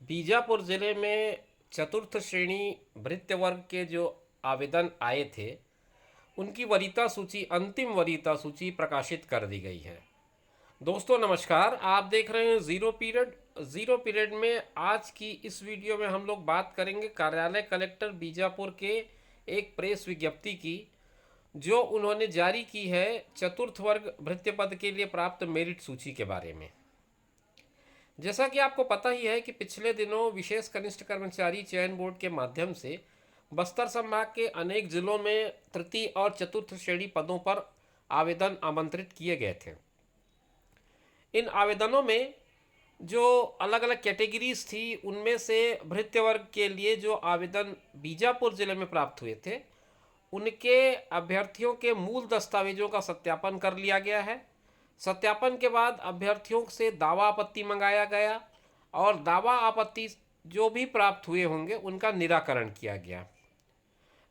बीजापुर ज़िले में चतुर्थ श्रेणी भृत्य वर्ग के जो आवेदन आए थे उनकी वरीयता सूची, अंतिम वरीयता सूची प्रकाशित कर दी गई है। दोस्तों नमस्कार, आप देख रहे हैं ज़ीरो पीरियड में आज की इस वीडियो में हम लोग बात करेंगे कार्यालय कलेक्टर बीजापुर के एक प्रेस विज्ञप्ति की जो उन्होंने जारी की है चतुर्थ वर्ग भृत्य पद के लिए प्राप्त मेरिट सूची के बारे में। जैसा कि आपको पता ही है कि पिछले दिनों विशेष कनिष्ठ कर्मचारी चयन बोर्ड के माध्यम से बस्तर संभाग के अनेक जिलों में तृतीय और चतुर्थ श्रेणी पदों पर आवेदन आमंत्रित किए गए थे। इन आवेदनों में जो अलग अलग कैटेगरीज थी उनमें से भृत्य वर्ग के लिए जो आवेदन बीजापुर जिले में प्राप्त हुए थे उनके अभ्यर्थियों के मूल दस्तावेजों का सत्यापन कर लिया गया है। सत्यापन के बाद अभ्यर्थियों से दावा आपत्ति मंगाया गया और दावा आपत्ति जो भी प्राप्त हुए होंगे उनका निराकरण किया गया।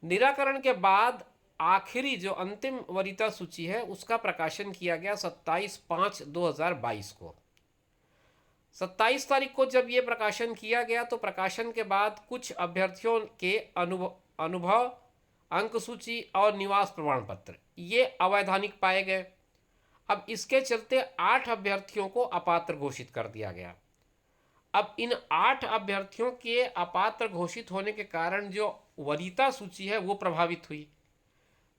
निराकरण के बाद आखिरी जो अंतिम वरीयता सूची है उसका प्रकाशन किया गया 27/5/2022 को। 27 तारीख को जब ये प्रकाशन किया गया तो प्रकाशन के बाद कुछ अभ्यर्थियों के अनुभव अंक सूची और निवास प्रमाण पत्र ये अवैधानिक पाए गए। अब इसके चलते 8 अभ्यर्थियों को अपात्र घोषित कर दिया गया। अब इन 8 अभ्यर्थियों के अपात्र घोषित होने के कारण जो वरीयता सूची है वो प्रभावित हुई।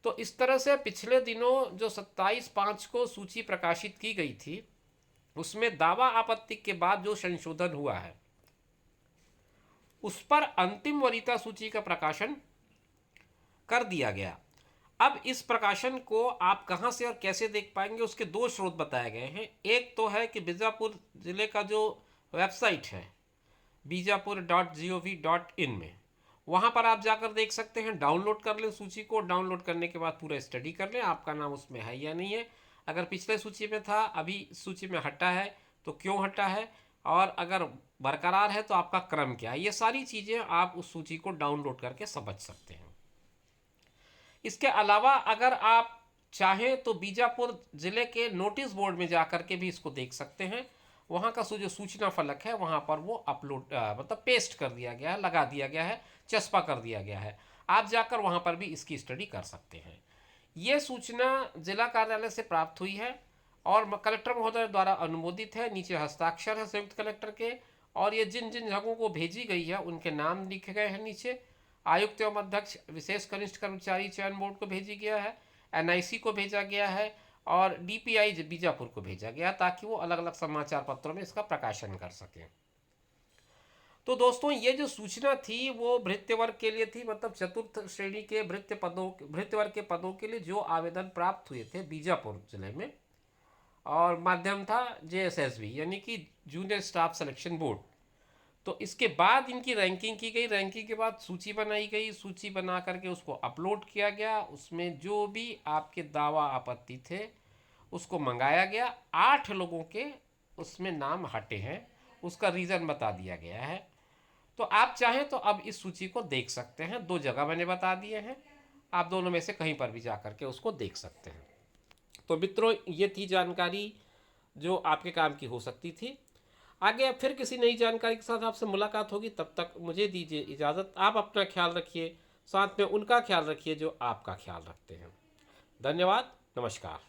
तो इस तरह से पिछले दिनों जो 27/5 को सूची प्रकाशित की गई थी उसमें दावा आपत्ति के बाद जो संशोधन हुआ है उस पर अंतिम वरीयता सूची का प्रकाशन कर दिया गया। अब इस प्रकाशन को आप कहां से और कैसे देख पाएंगे उसके 2 स्रोत बताए गए हैं। एक तो है कि बीजापुर ज़िले का जो वेबसाइट है bijapur.gov.in में, वहां पर आप जाकर देख सकते हैं। डाउनलोड कर लें सूची को, डाउनलोड करने के बाद पूरा स्टडी कर लें आपका नाम उसमें है या नहीं है। अगर पिछले सूची में था, अभी सूची में हटा है तो क्यों हटा है, और अगर बरकरार है तो आपका क्रम क्या है, ये सारी चीज़ें आप उस सूची को डाउनलोड करके समझ सकते हैं। इसके अलावा अगर आप चाहें तो बीजापुर ज़िले के नोटिस बोर्ड में जाकर के भी इसको देख सकते हैं। वहाँ का जो सूचना फलक है वहाँ पर वो अपलोड मतलब पेस्ट कर दिया गया है, लगा दिया गया है, चस्पा कर दिया गया है। आप जाकर वहाँ पर भी इसकी स्टडी कर सकते हैं। ये सूचना जिला कार्यालय से प्राप्त हुई है और कलेक्टर महोदय द्वारा अनुमोदित है। नीचे हस्ताक्षर है संयुक्त कलेक्टर के, और ये जिन जिन जगहों को भेजी गई है उनके नाम लिखे गए हैं नीचे। आयुक्त एवं अध्यक्ष विशेष कनिष्ठ कर्मचारी चयन बोर्ड को भेजी गया है, एनआईसी को भेजा गया है और डीपीआई बीजापुर को भेजा गया ताकि वो अलग अलग समाचार पत्रों में इसका प्रकाशन कर सकें। तो दोस्तों ये जो सूचना थी वो भृत्य वर्ग के लिए थी, मतलब चतुर्थ श्रेणी के भृत्य वर्ग के पदों के लिए जो आवेदन प्राप्त हुए थे बीजापुर जिले में, और माध्यम था JSSB यानी कि जूनियर स्टाफ सिलेक्शन बोर्ड। तो इसके बाद इनकी रैंकिंग की गई, रैंकिंग के बाद सूची बनाई गई, सूची बना करके उसको अपलोड किया गया। उसमें जो भी आपके दावा आपत्ति थे उसको मंगाया गया। 8 लोगों के उसमें नाम हटे हैं, उसका रीज़न बता दिया गया है। तो आप चाहें तो अब इस सूची को देख सकते हैं। 2 जगह मैंने बता दिए हैं, आप दोनों में से कहीं पर भी जा करके उसको देख सकते हैं। तो मित्रों ये थी जानकारी जो आपके काम की हो सकती थी। आगे फिर किसी नई जानकारी के साथ आपसे मुलाकात होगी, तब तक मुझे दीजिए इजाज़त। आप अपना ख्याल रखिए, साथ में उनका ख्याल रखिए जो आपका ख्याल रखते हैं। धन्यवाद, नमस्कार।